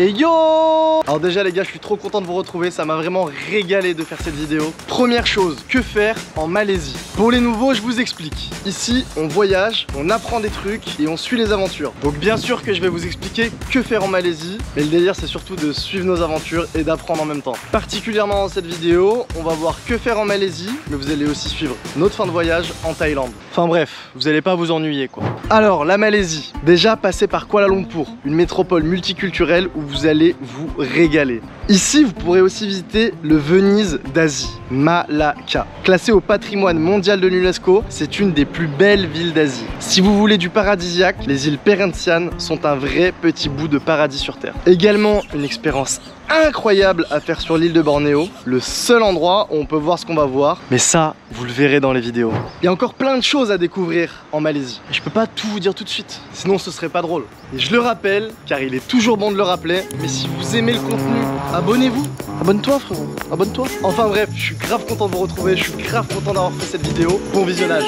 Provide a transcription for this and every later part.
Et yo! Alors déjà les gars, je suis trop content de vous retrouver, ça m'a vraiment régalé de faire cette vidéo. Première chose, que faire en Malaisie? Pour les nouveaux, je vous explique. Ici, on voyage, on apprend des trucs et on suit les aventures. Donc bien sûr que je vais vous expliquer que faire en Malaisie, mais le délire c'est surtout de suivre nos aventures et d'apprendre en même temps. Particulièrement dans cette vidéo, on va voir que faire en Malaisie, mais vous allez aussi suivre notre fin de voyage en Thaïlande. Enfin bref, vous allez pas vous ennuyer quoi. Alors la Malaisie, déjà passez par Kuala Lumpur, une métropole multiculturelle où vous allez vous régaler. Ici vous pourrez aussi visiter le Venise d'Asie, Malacca. Classé au patrimoine mondial de l'UNESCO, c'est une des plus belles villes d'Asie. Si vous voulez du paradisiaque, les îles Perhentian sont un vrai petit bout de paradis sur terre. Également une expérience incroyable à faire sur l'île de Bornéo, le seul endroit où on peut voir ce qu'on va voir, mais ça vous le verrez dans les vidéos. Il y a encore plein de choses à découvrir en Malaisie et je peux pas tout vous dire tout de suite, sinon ce serait pas drôle. Et je le rappelle, car il est toujours bon de le rappeler, mais si vous aimez le contenu, abonnez-vous. Abonne-toi frérot, abonne-toi. Enfin bref, je suis grave content de vous retrouver, je suis grave content d'avoir fait cette vidéo. Bon visionnage.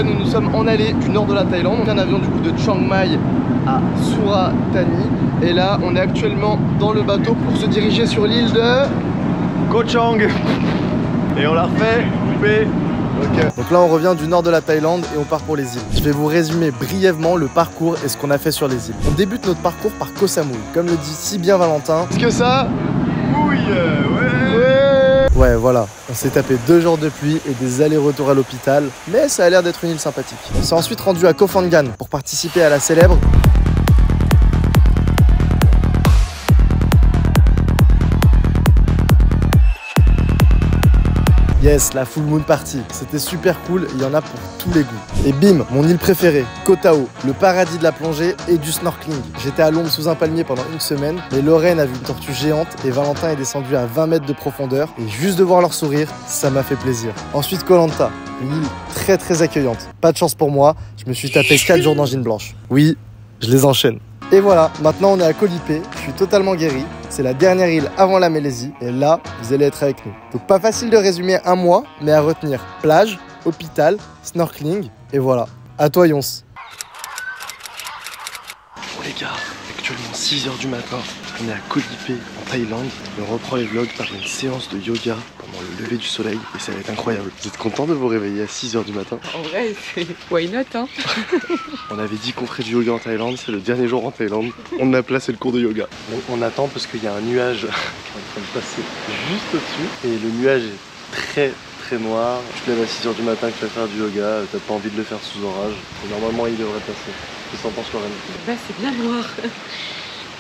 Nous nous sommes en allée du nord de la Thaïlande, donc un avion du coup de Chiang Mai à Suratani, et là on est actuellement dans le bateau pour se diriger sur l'île de Koh Chang et on la refait coupé. Okay. Donc là on revient du nord de la Thaïlande et on part pour les îles. Je vais vous résumer brièvement le parcours et ce qu'on a fait sur les îles. On débute notre parcours par Koh Samui, comme le dit si bien Valentin. Est-ce que ça mouille? Ouais voilà, on s'est tapé 2 jours de pluie et des allers-retours à l'hôpital, mais ça a l'air d'être une île sympathique. On s'est ensuite rendu à Koh Phangan pour participer à la célèbre Yes, la Full Moon Party. C'était super cool, il y en a pour tous les goûts. Et bim, mon île préférée, Koh Tao, le paradis de la plongée et du snorkeling. J'étais à l'ombre sous un palmier pendant une semaine, mais Lorraine a vu une tortue géante et Valentin est descendu à 20 mètres de profondeur. Et juste de voir leur sourire, ça m'a fait plaisir. Ensuite, Koh Lanta, une île très accueillante. Pas de chance pour moi, je me suis tapé 4 jours dans Gin Blanche. Oui, je les enchaîne. Et voilà, maintenant on est à Koh Lipe, je suis totalement guéri. C'est la dernière île avant la Malaisie et là, vous allez être avec nous. Donc pas facile de résumer un mois, mais à retenir plage, hôpital, snorkeling et voilà. À toi Yons. Bon les gars, actuellement 6 h du matin, on est à Koh Lipe en Thaïlande. On reprend les vlogs par une séance de yoga pendant le lever du soleil et ça va être incroyable. Vous êtes content de vous réveiller à 6 h du matin? En vrai, c'est why not hein. On avait dit qu'on ferait du yoga en Thaïlande, c'est le dernier jour en Thaïlande. On a placé le cours de yoga. On attend parce qu'il y a un nuage qui est en train de passer juste au-dessus. Et le nuage est très noir. Tu te lèves à 6 h du matin que tu vas faire du yoga, t'as pas envie de le faire sous orage. Et normalement il devrait passer. Qu'est-ce que t'en penses Lorraine? Bah c'est bien noir.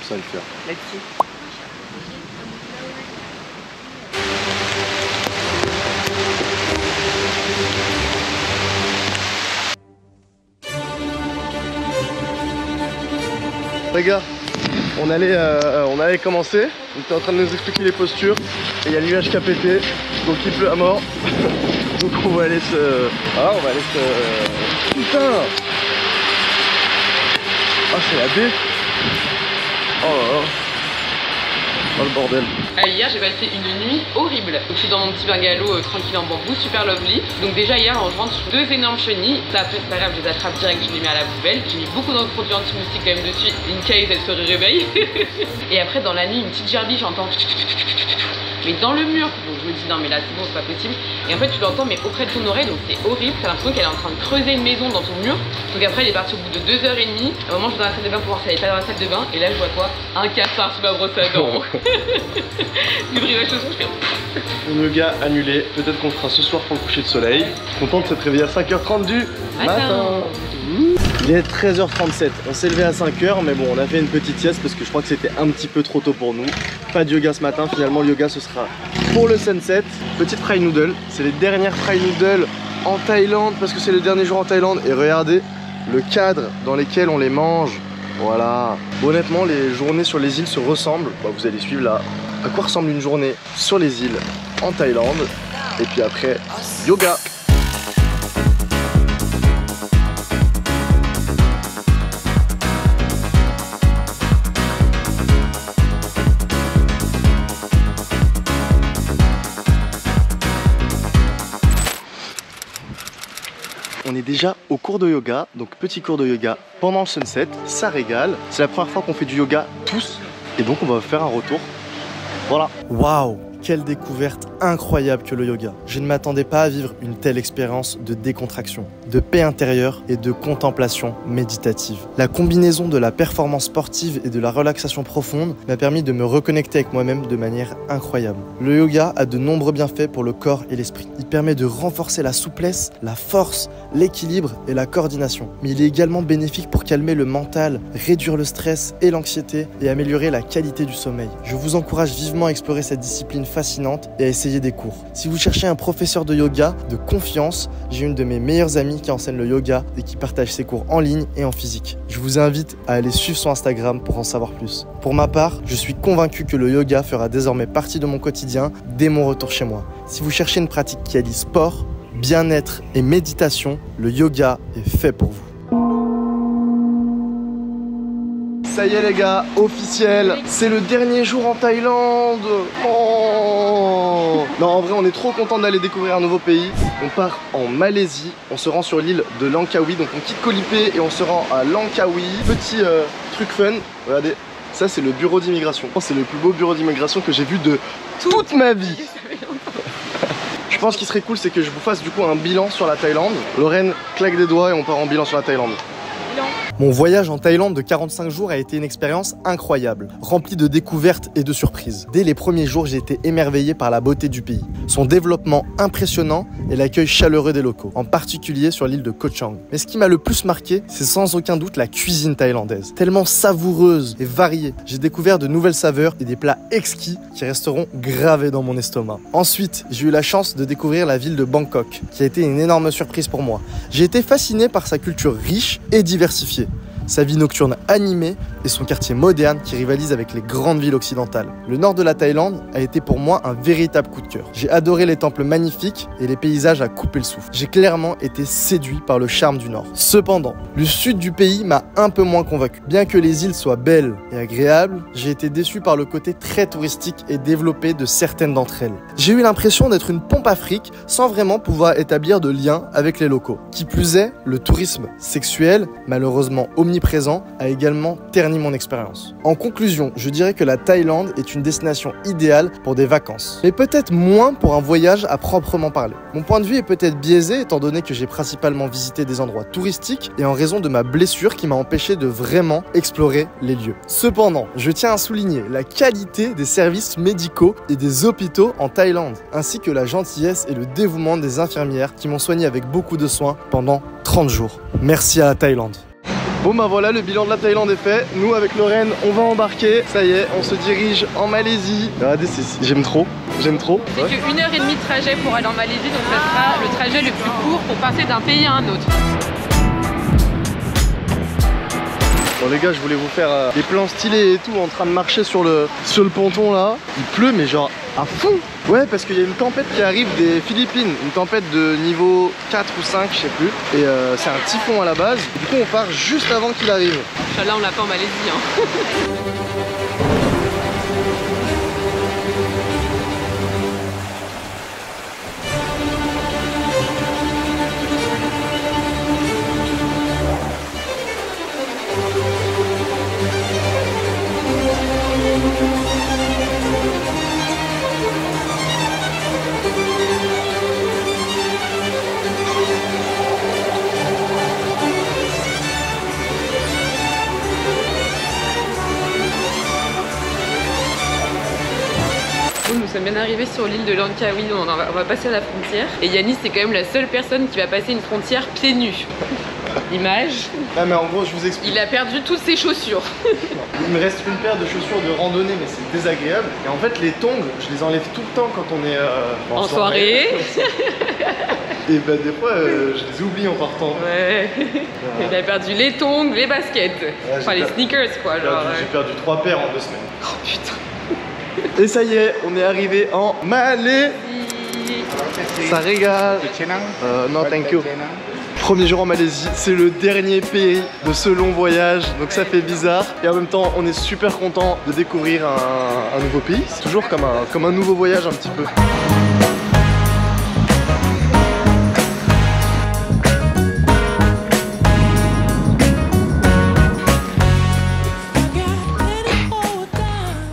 Ça va le faire. Là-dessus. Les gars, on allait commencer, on était en train de nous expliquer les postures et il y a le nuage qui a pété, donc il pleut à mort. Donc on va aller se... Ah, on va aller se... Putain! Ah, c'est la baie! Oh là là! Oh le bordel! Hier j'ai passé une nuit horrible. Donc, je suis dans mon petit bungalow tranquille en bambou, super lovely. Donc déjà hier on rentre sur 2 énormes chenilles. Ça après c'est pas grave, je les attrape direct, je les mets à la poubelle. J'ai mis beaucoup de produits anti-moustiques quand même dessus, in case elle se réveille. Et après dans la nuit une petite gerbille, j'entends mais dans le mur. Donc je me dis non mais là c'est bon, c'est pas possible. Et en fait tu l'entends mais auprès de ton oreille, donc c'est horrible. T'as l'impression qu'elle est en train de creuser une maison dans ton mur. Donc après elle est partie au bout de 2 h 30. À un moment je vais dans la salle de bain pour voir si elle est pas dans la salle de bain. Et là je vois quoi? Un cafard sous ma brosse à dents. Du brivage de son chien. Le yoga annulé, peut-être qu'on fera ce soir pour le coucher de soleil. Content de s'être réveillé à 5 h 30 du matin. Il est 13 h 37, on s'est levé à 5 h, mais bon on a fait une petite sieste parce que je crois que c'était un petit peu trop tôt pour nous. Pas de yoga ce matin, finalement le yoga ce sera pour le sunset. Petite fry noodle, c'est les dernières fry noodles en Thaïlande parce que c'est le dernier jour en Thaïlande. Et regardez le cadre dans lequel on les mange. Voilà. Honnêtement les journées sur les îles se ressemblent. Bah, vous allez suivre là à quoi ressemble une journée sur les îles en Thaïlande. Et puis après, yoga. est déjà au cours de yoga, donc petit cours de yoga pendant le sunset, ça régale. C'est la première fois qu'on fait du yoga tous, et donc on va faire un retour. Voilà. Waouh! Quelle découverte incroyable que le yoga. Je ne m'attendais pas à vivre une telle expérience de décontraction, de paix intérieure et de contemplation méditative. La combinaison de la performance sportive et de la relaxation profonde m'a permis de me reconnecter avec moi-même de manière incroyable. Le yoga a de nombreux bienfaits pour le corps et l'esprit. Il permet de renforcer la souplesse, la force, l'équilibre et la coordination. Mais il est également bénéfique pour calmer le mental, réduire le stress et l'anxiété et améliorer la qualité du sommeil. Je vous encourage vivement à explorer cette discipline fascinante et à essayer des cours. Si vous cherchez un professeur de yoga de confiance, j'ai une de mes meilleures amies qui enseigne le yoga et qui partage ses cours en ligne et en physique. Je vous invite à aller suivre son Instagram pour en savoir plus. Pour ma part, je suis convaincu que le yoga fera désormais partie de mon quotidien dès mon retour chez moi. Si vous cherchez une pratique qui allie sport, bien-être et méditation, le yoga est fait pour vous. Ça y est les gars, officiel, c'est le dernier jour en Thaïlande. Oh non, en vrai on est trop content d'aller découvrir un nouveau pays. On part en Malaisie, on se rend sur l'île de Langkawi, donc on quitte Koh Lipe et on se rend à Langkawi. Petit truc fun, regardez, ça c'est le bureau d'immigration. C'est le plus beau bureau d'immigration que j'ai vu de toute ma vie. Je pense qu'il serait cool, c'est que je vous fasse du coup un bilan sur la Thaïlande. Lorraine claque des doigts et on part en bilan sur la Thaïlande. Mon voyage en Thaïlande de 45 jours a été une expérience incroyable, remplie de découvertes et de surprises. Dès les premiers jours, j'ai été émerveillé par la beauté du pays, son développement impressionnant et l'accueil chaleureux des locaux, en particulier sur l'île de Koh Chang. Mais ce qui m'a le plus marqué, c'est sans aucun doute la cuisine thaïlandaise, tellement savoureuse et variée. J'ai découvert de nouvelles saveurs et des plats exquis qui resteront gravés dans mon estomac. Ensuite, j'ai eu la chance de découvrir la ville de Bangkok, qui a été une énorme surprise pour moi. J'ai été fasciné par sa culture riche et diversifiée, sa vie nocturne animée et son quartier moderne qui rivalise avec les grandes villes occidentales. Le nord de la Thaïlande a été pour moi un véritable coup de cœur. J'ai adoré les temples magnifiques et les paysages à couper le souffle. J'ai clairement été séduit par le charme du nord. Cependant, le sud du pays m'a un peu moins convaincu. Bien que les îles soient belles et agréables, j'ai été déçu par le côté très touristique et développé de certaines d'entre elles. J'ai eu l'impression d'être une pompe à fric sans vraiment pouvoir établir de lien avec les locaux. Qui plus est, le tourisme sexuel, malheureusement omniprésent, a également terni mon expérience. En conclusion, je dirais que la Thaïlande est une destination idéale pour des vacances, mais peut-être moins pour un voyage à proprement parler. Mon point de vue est peut-être biaisé étant donné que j'ai principalement visité des endroits touristiques et en raison de ma blessure qui m'a empêché de vraiment explorer les lieux. Cependant, je tiens à souligner la qualité des services médicaux et des hôpitaux en Thaïlande, ainsi que la gentillesse et le dévouement des infirmières qui m'ont soigné avec beaucoup de soins pendant 30 jours. Merci à la Thaïlande. Bon bah voilà, le bilan de la Thaïlande est fait. Nous avec Lorraine, on va embarquer. Ça y est, on se dirige en Malaisie. Regardez, j'aime trop. J'aime trop. C'est que 1h30 de trajet pour aller en Malaisie, donc ça sera le trajet le plus court pour passer d'un pays à un autre. Bon les gars, je voulais vous faire des plans stylés et tout en train de marcher sur le ponton là. Il pleut mais genre à fond. Ouais, parce qu'il y a une tempête qui arrive des Philippines, une tempête de niveau 4 ou 5, je sais plus. Et c'est un typhon à la base. Du coup on part juste avant qu'il arrive. Inch'Allah, on l'a pas en Malaisie hein. Nous sommes bien arrivés sur l'île de Langkawi, on va passer à la frontière. Et Yanis, c'est quand même la seule personne qui va passer une frontière pieds nus. Image. Ah mais en gros, je vous explique. Il a perdu toutes ses chaussures. Il me reste une paire de chaussures de randonnée, mais c'est désagréable. Et en fait, les tongs, je les enlève tout le temps quand on est en soirée. Et bah des fois, je les oublie en partant. Ouais. Il a perdu les tongs, les baskets. Ouais, enfin, les sneakers quoi. J'ai perdu 3 paires en 2 semaines. Oh putain. Et ça y est, on est arrivé en Malaisie. Ça régale. Non, thank you. Premier jour en Malaisie, c'est le dernier pays de ce long voyage, donc ça fait bizarre. Et en même temps, on est super content de découvrir un nouveau pays. C'est toujours comme un nouveau voyage un petit peu.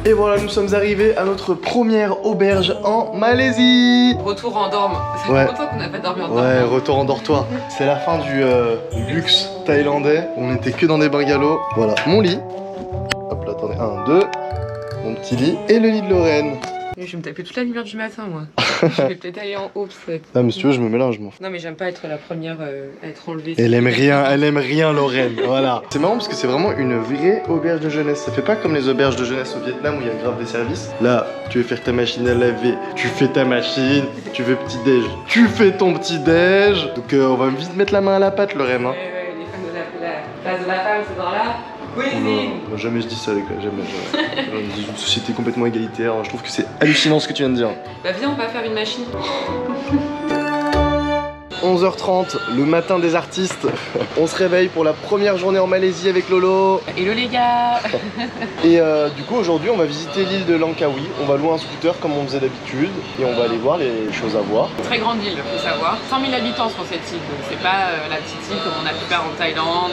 Et voilà, nous sommes arrivés à notre première auberge en Malaisie. Retour en dorme. Ça fait longtemps qu'on n'a pas dormi en dorme. Ouais, retour en dortoir. C'est la fin du luxe thaïlandais. On n'était que dans des bungalows. Voilà, mon lit. Hop là, attendez, 1, 2. Mon petit lit et le lit de Lorraine. Je vais me taper toute la lumière du matin, moi. Je vais peut-être aller en haut. Ah, mais si tu veux, je me mélange, moi. Non, mais j'aime pas être la première à être enlevée. Elle aime rien, Lorraine. Voilà. C'est marrant parce que c'est vraiment une vraie auberge de jeunesse. Ça fait pas comme les auberges de jeunesse au Vietnam où il y a grave des services. Là, tu veux faire ta machine à laver, tu fais ta machine. Tu veux petit déj, tu fais ton petit déj. Donc on va vite mettre la main à la pâte, Lorraine. Hein. Ouais, les femmes de la place de la femme, c'est dans là. Non, jamais je dis ça, les gars, jamais. On est dans une société complètement égalitaire. Je trouve que c'est hallucinant ce que tu viens de dire. Bah viens, on va faire une machine. 11h30, le matin des artistes. On se réveille pour la première journée en Malaisie avec Lolo. Hello les gars. Et du coup aujourd'hui on va visiter l'île de Langkawi. On va louer un scooter comme on faisait d'habitude. Et on va aller voir les choses à voir. Très grande île, faut savoir. 100 000 habitants sur cette île, donc c'est pas la petite île comme on a pu faire en Thaïlande.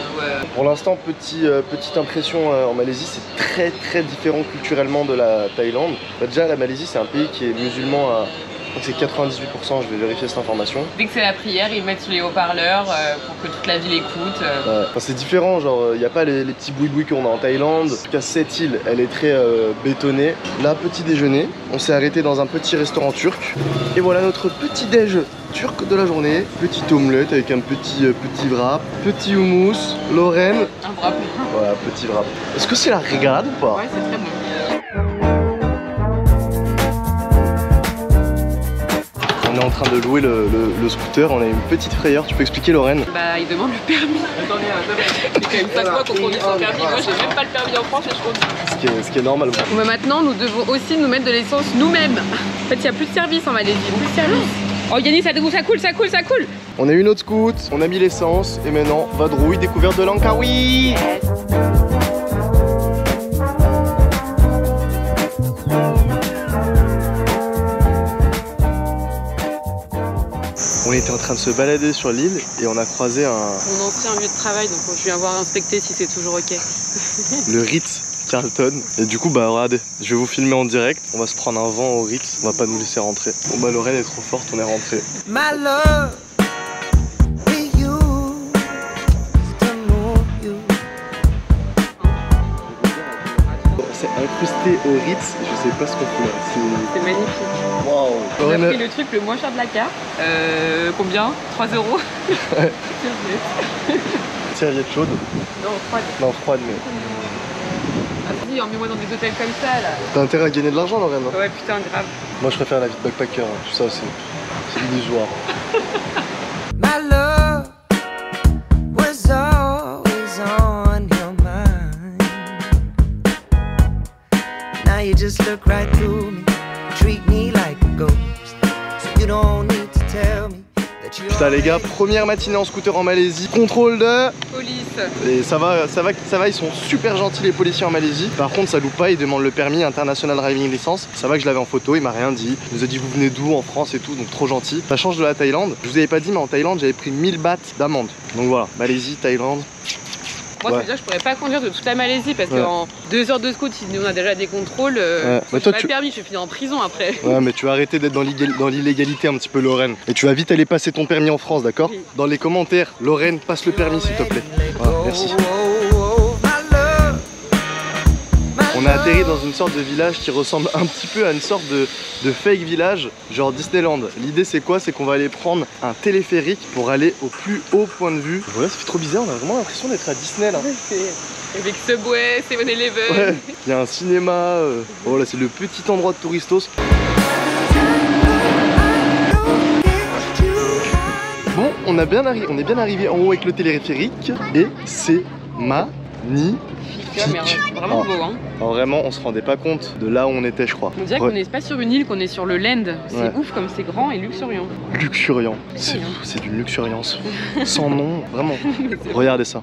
Pour l'instant, petite impression en Malaisie, c'est très différent culturellement de la Thaïlande. Bah, déjà la Malaisie c'est un pays qui est musulman à... Donc c'est 98%, je vais vérifier cette information. Dès que c'est la prière, ils mettent sous les haut-parleurs pour que toute la ville écoute. Ouais. Enfin, c'est différent, genre il n'y a pas les petits boui-boui qu'on a en Thaïlande. En tout cas cette île, elle est très bétonnée. Là, petit déjeuner, on s'est arrêté dans un petit restaurant turc. Et voilà notre petit déj turc de la journée. Petite omelette avec un petit wrap, petit houmous, Lorraine. Un wrap. Voilà, petit wrap. Est-ce que c'est la régalade ou pas? Ouais, c'est très bon. On est en train de louer le scooter, on a une petite frayeur, tu peux expliquer Lorraine? Bah il demande le permis. Attendez, c'est quand même 5 mois qu'on conduit sans permis, moi j'ai même pas le permis en France et je conduis. Ce qui est normal. Mais maintenant nous devons aussi nous mettre de l'essence nous-mêmes. En fait il n'y a plus de service en Malaisie, plus de service. Oh Yannis, ça coule. On a eu notre scoot, on a mis l'essence et maintenant vadrouille, découverte de Langkawi. On était en train de se balader sur l'île et on a croisé mon ancien lieu de travail, donc je viens voir inspecter si c'est toujours ok. Le Ritz Carlton. Et du coup bah regardez, je vais vous filmer en direct. On va se prendre un vent au Ritz, on va pas nous laisser rentrer. Bon bah Lorraine est trop forte, on est rentré. My love. C'est incrusté au Ritz, je sais pas ce qu'on fout là. C'est magnifique. Waouh. On a pris le truc le moins cher de la carte. Combien 3 €. Ouais. Serviette chaude. Non, froide. Non, froide mais... Ah si, emmène-moi dans des hôtels comme ça là. T'as intérêt à gagner de l'argent Lorraine hein. Ouais putain grave. Moi je préfère la vie de backpacker, hein. Tout ça c'est illusoire. My love was always on your mind. Now you just look right through me, treat me like a ghost. So you don't need to tell me that you. Putain les gars, première matinée en scooter en Malaisie, contrôle de Police. Et ça va, ils sont super gentils les policiers en Malaisie. Par contre ça loupe pas, ils demandent le permis International Driving License. Ça va que je l'avais en photo, il m'a rien dit. Il nous a dit vous venez d'où en France et tout, donc trop gentil. Ça change de la Thaïlande. Je vous avais pas dit mais en Thaïlande j'avais pris 1000 bahts d'amende. Donc voilà, Malaisie, Thaïlande. Moi, ça veut dire que je pourrais pas conduire de toute la Malaisie parce qu'en 2 heures de scoot, si on a déjà des contrôles, mais toi, pas le permis, je vais finir en prison après. Ouais, mais tu vas arrêter d'être dans l'illégalité un petit peu, Lorraine. Et tu vas vite aller passer ton permis en France, d'accord? Oui. Dans les commentaires, Lorraine, passe le permis s'il te plaît. Voilà, merci. On a atterri dans une sorte de village qui ressemble un petit peu à une sorte de fake village, genre Disneyland. L'idée c'est quoi? C'est qu'on va aller prendre un téléphérique pour aller au plus haut point de vue. Voilà, ça fait trop bizarre, on a vraiment l'impression d'être à Disney là. Avec Subway, 7-Eleven. Ouais, il y a un cinéma, voilà, c'est le petit endroit de touristos. Bon, on est bien arrivé en haut avec le téléphérique et c'est magnifique. Vraiment beau hein. Alors vraiment on se rendait pas compte de là où on était je crois. On dirait qu'on n'est pas sur une île, qu'on est sur le land. C'est ouf comme c'est grand et luxuriant. Luxuriant, c'est d'une luxuriance sans nom, vraiment. Regardez ça.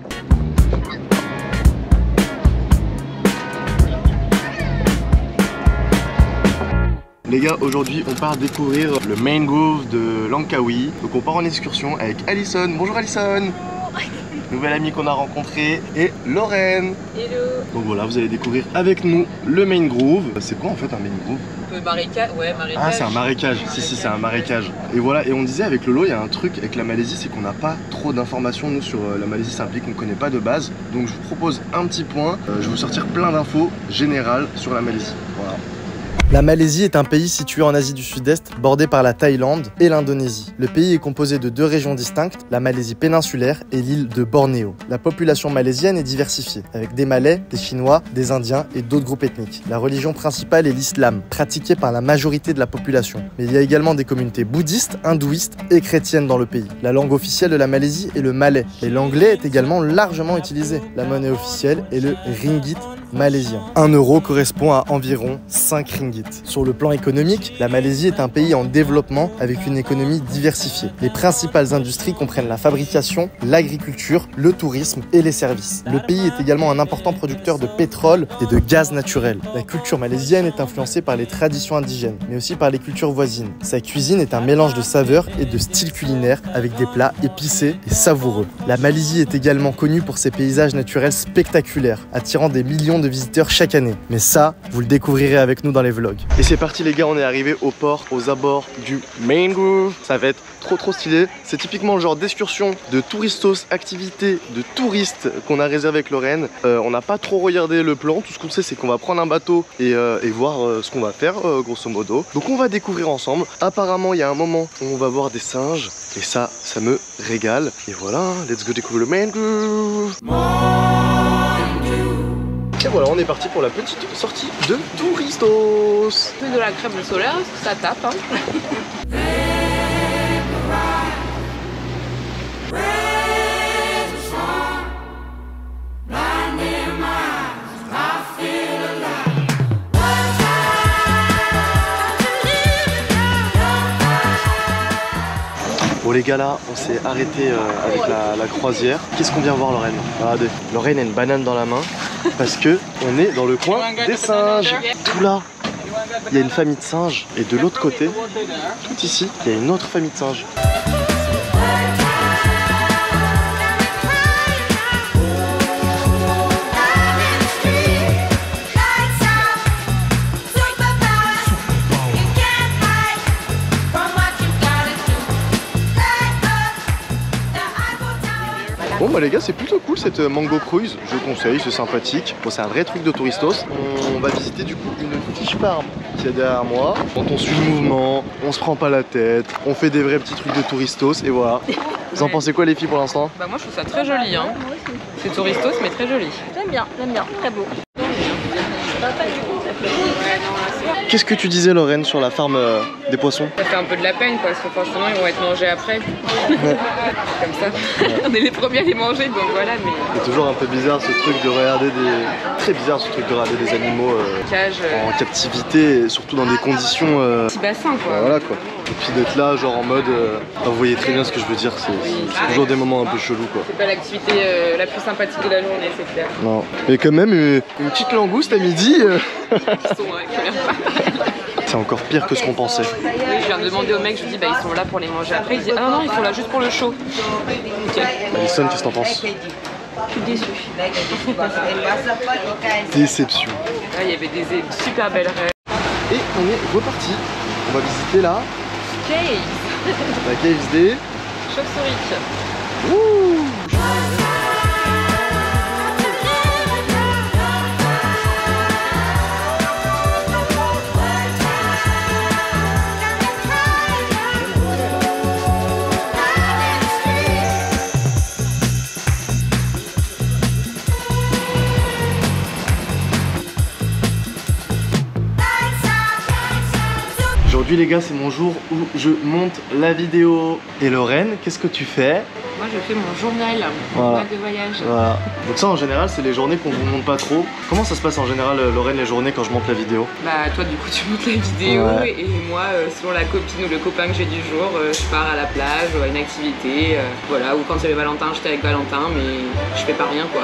Les gars, aujourd'hui on part découvrir le main grove de Langkawi. Donc on part en excursion avec Alison. Bonjour Alison. nouvelle amie qu'on a rencontrée, et Lorraine. Hello. Donc voilà, vous allez découvrir avec nous le Main Grove. C'est quoi en fait un Main Grove? Marécage, ouais, marécage. Ah, c'est un marécage. Si, c'est un marécage. Et voilà, et on disait avec Lolo, il y a un truc avec la Malaisie, c'est qu'on n'a pas trop d'informations, nous, sur la Malaisie. C'est un pays qu'on ne connaît pas de base. Donc je vous propose un petit point. Je vais vous sortir plein d'infos générales sur la Malaisie. Voilà. La Malaisie est un pays situé en Asie du Sud-Est, bordé par la Thaïlande et l'Indonésie. Le pays est composé de deux régions distinctes, la Malaisie péninsulaire et l'île de Bornéo. La population malaisienne est diversifiée, avec des Malais, des Chinois, des Indiens et d'autres groupes ethniques. La religion principale est l'islam, pratiqué par la majorité de la population. Mais il y a également des communautés bouddhistes, hindouistes et chrétiennes dans le pays. La langue officielle de la Malaisie est le malais, et l'anglais est également largement utilisé. La monnaie officielle est le ringgit malaisien. 1 euro correspond à environ 5 ringgits. Sur le plan économique, la Malaisie est un pays en développement avec une économie diversifiée. Les principales industries comprennent la fabrication, l'agriculture, le tourisme et les services. Le pays est également un important producteur de pétrole et de gaz naturel. La culture malaisienne est influencée par les traditions indigènes, mais aussi par les cultures voisines. Sa cuisine est un mélange de saveurs et de styles culinaires avec des plats épicés et savoureux. La Malaisie est également connue pour ses paysages naturels spectaculaires, attirant des millions de visiteurs chaque année. Mais ça, vous le découvrirez avec nous dans les vlogs. Et c'est parti les gars, on est arrivé au port, aux abords du Main Grove. Ça va être trop stylé. C'est typiquement le genre d'excursion de touristos, activité de touristes qu'on a réservé avec Lorraine. On n'a pas trop regardé le plan. Tout ce qu'on sait, c'est qu'on va prendre un bateau et voir ce qu'on va faire, grosso modo. Donc on va découvrir ensemble. Apparemment, il y a un moment où on va voir des singes. Et ça me régale. Et voilà, let's go découvrir le Main Grove. Et voilà, on est parti pour la petite sortie de touristos. Plus de la crème solaire, ça tape. Hein. Bon les gars, là on s'est arrêté avec la croisière. Qu'est-ce qu'on vient voir Lorraine? Regardez, Lorraine a une banane dans la main parce que on est dans le coin des singes. Tout là, il y a une famille de singes et de l'autre côté, tout ici, il y a une autre famille de singes. Bon bah les gars, c'est plutôt cool cette Mango Cruise, je conseille, c'est sympathique. Bon, c'est un vrai truc de touristos. On va visiter du coup une fish farm qui est derrière moi. Quand on suit le mouvement, on se prend pas la tête, on fait des vrais petits trucs de touristos et voilà. Vous en pensez quoi les filles pour l'instant? Bah moi je trouve ça très joli hein. C'est touristos mais très joli. J'aime bien, très beau. Qu'est-ce que tu disais Lorraine sur la farm des poissons? Ça fait un peu de la peine parce que forcément ils vont être mangés après. Ouais. Comme ça. Ouais. On est les premiers à les manger donc voilà mais. C'est toujours un peu bizarre ce truc de regarder des. Très bizarre ce truc de regarder des animaux en captivité et surtout dans des conditions. Petit bassin quoi. Voilà quoi. Et puis d'être là genre en mode. Vous voyez très bien ce que je veux dire, c'est toujours des moments un peu chelous quoi. C'est pas l'activité la plus sympathique de la journée, c'est clair. Non. Mais quand même une petite langouste à midi. Ils sont c'est encore pire que ce qu'on pensait. Oui, je viens de demander au mec, je lui dis bah ils sont là pour les manger après. Il dit ah non, ils sont là juste pour le show. Okay. Alison, qu'est-ce que t'en penses? Je suis déçue. Déception. Là, il y avait des super belles rêves. Et on est reparti. On va visiter la Caves. La Caves des chauves-souris. Ouh. Aujourd'hui les gars, c'est mon jour où je monte la vidéo. Et Lorraine, qu'est-ce que tu fais? Moi je fais mon journal de voyage. Voilà. Donc ça en général c'est les journées qu'on vous montre pas trop. Comment ça se passe en général Lorraine les journées quand je monte la vidéo? Bah toi du coup tu montes la vidéo et moi selon la copine ou le copain que j'ai du jour je pars à la plage ou à une activité. Voilà, ou quand c'est le Valentin j'étais avec Valentin mais je fais pas rien quoi.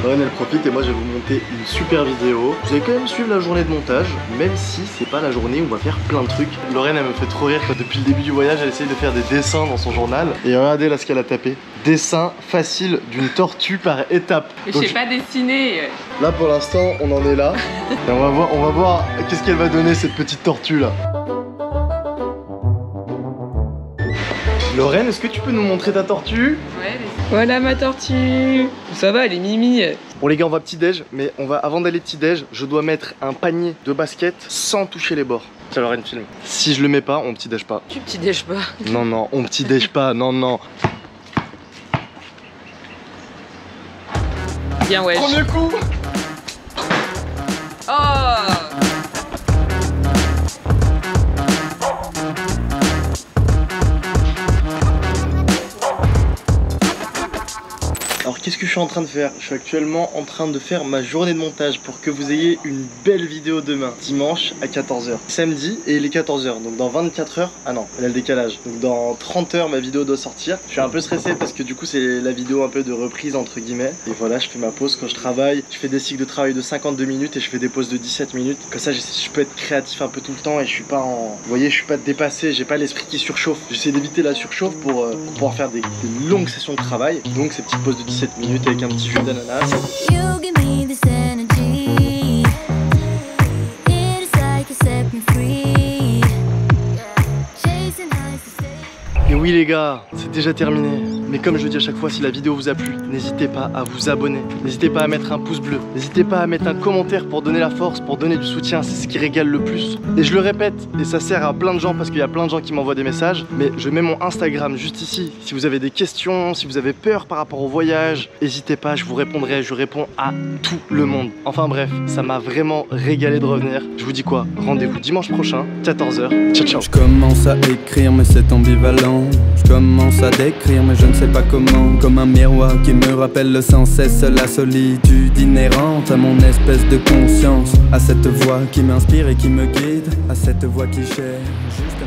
Lorraine elle profite et moi je vais vous monter une super vidéo. Vous allez quand même suivre la journée de montage, même si c'est pas la journée où on va faire plein de trucs. Lorraine elle me fait trop rire quand depuis le début du voyage elle essaye de faire des dessins dans son journal. Et regardez là ce qu'elle qu'elle a tapé. Dessin facile d'une tortue par étape. Mais je sais pas dessiner. Là pour l'instant on en est là. Et on va voir qu'est-ce qu'elle va donner cette petite tortue là. Lorraine, est-ce que tu peux nous montrer ta tortue? Ouais, mais... Voilà ma tortue. Ça va, elle est mimi. Bon les gars, on va petit-déj, mais avant d'aller petit-déj, je dois mettre un panier de basket sans toucher les bords. Tiens Lorraine, filme. Si je le mets pas, on petit-déj pas. Tu petit-déj pas. Non, non, on petit-déj pas, non, non. Bien wesh. Premier coup. Oh. Alors qu'est-ce que je suis en train de faire? Je suis actuellement en train de faire ma journée de montage pour que vous ayez une belle vidéo demain, dimanche à 14 h. Samedi et il est 14 h, donc dans 24 h, ah non, elle a le décalage. Donc dans 30 h ma vidéo doit sortir. Je suis un peu stressé parce que du coup c'est la vidéo un peu de reprise entre guillemets. Et voilà, je fais ma pause quand je travaille. Je fais des cycles de travail de 52 minutes et je fais des pauses de 17 minutes. Comme ça je peux être créatif un peu tout le temps et je suis pas en... Vous voyez, je suis pas dépassé, j'ai pas l'esprit qui surchauffe. J'essaie d'éviter la surchauffe pour pouvoir faire des longues sessions de travail. Donc ces petites pauses de 17 minutes avec un petit jus d'ananas. Et oui les gars, c'est déjà terminé. Mais comme je le dis à chaque fois, si la vidéo vous a plu, n'hésitez pas à vous abonner. N'hésitez pas à mettre un pouce bleu. N'hésitez pas à mettre un commentaire pour donner la force, pour donner du soutien. C'est ce qui régale le plus. Et je le répète, et ça sert à plein de gens parce qu'il y a plein de gens qui m'envoient des messages. Mais je mets mon Instagram juste ici. Si vous avez des questions, si vous avez peur par rapport au voyage, n'hésitez pas, je vous répondrai. Je réponds à tout le monde. Enfin bref, ça m'a vraiment régalé de revenir. Je vous dis quoi? Rendez-vous dimanche prochain, 14 h. Ciao ciao. Je commence à écrire mais c'est ambivalent. Je commence à décrire mais je ne sais pas comment. Comme un miroir qui me rappelle sans cesse la solitude inhérente à mon espèce de conscience. À cette voix qui m'inspire et qui me guide. À cette voix qui cherche juste